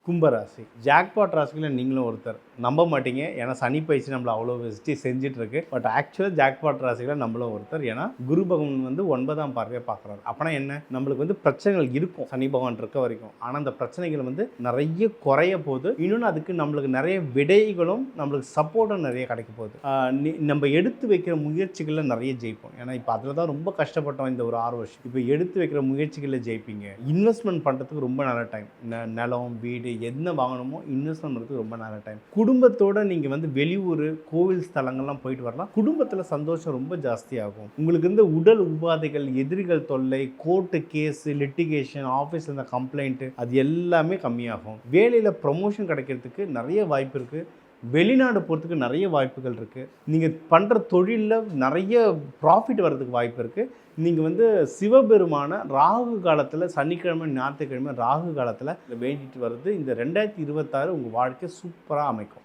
கும்பராசி. ஜாக்பாட் ராசியில் நீங்களும் ஒருத்தர். நம்ப மாட்டீங்க, ஏன்னா சனி பயிற்சி நம்மளை அவ்வளோ வெஸ்ட்டி செஞ்சுட்டு இருக்கு. பட் ஆக்சுவலாக ஜாக்பாட் ராசியில் நம்மளும் ஒருத்தர். ஏன்னா குரு பகவான் வந்து 9ஆம் பார்வையை பார்க்குறாரு. அப்போனா என்ன, நம்மளுக்கு வந்து பிரச்சனைகள் இருக்கும் சனி பகவான் இருக்க வரைக்கும். ஆனால் அந்த பிரச்சனைகள் வந்து நிறைய குறைய போகுது. இன்னொன்று அதுக்கு நம்மளுக்கு நிறைய விடைகளும் நம்மளுக்கு சப்போர்ட்டும் நிறைய கிடைக்க போகுது. நம்ம எடுத்து வைக்கிற முயற்சிகளில் நிறைய ஜெயிப்போம். ஏன்னா இப்போ அதில் தான் ரொம்ப கஷ்டப்பட்டோம் இந்த ஒரு 6 வருஷம். இப்போ எடுத்து வைக்கிற முயற்சிகளில் ஜெயிப்பீங்க. இன்வெஸ்ட்மெண்ட் பண்ணுறதுக்கு ரொம்ப நல்ல டைம். நிலம், வீடு என்ன வாங்கணுமோ இன்வெஸ்ட்மெண்ட் பண்ணுறதுக்கு ரொம்ப நல்ல டைம். குடும்பத்தோடு நீங்கள் வந்து வெளியூர், கோவில் ஸ்தலங்கள்லாம் போயிட்டு வரலாம். குடும்பத்தில் சந்தோஷம் ரொம்ப ஜாஸ்தியாகும். உங்களுக்கு இந்த உடல் உபாதைகள், எதிரிகள் தொல்லை, கோர்ட்டு கேஸு, லிட்டிகேஷன், ஆஃபீஸில் இருந்த கம்ப்ளைண்ட்டு, அது எல்லாமே கம்மியாகும். வேலையில் ப்ரமோஷன் கிடைக்கிறதுக்கு நிறைய வாய்ப்பு இருக்குது. வெளிநாடு போகிறதுக்கு நிறைய வாய்ப்புகள் இருக்குது. நீங்கள் பண்ணுற தொழிலில் நிறைய ப்ராஃபிட் வர்றதுக்கு வாய்ப்பு இருக்குது. நீங்கள் வந்து சிவபெருமான ராகு காலத்தில், சனிக்கிழமை ஞாயிற்றுக்கிழமை ராகு காலத்தில் வேண்டிட்டு வர்றது இந்த 2026 உங்கள் வாழ்க்கை சூப்பராக அமைக்கும்.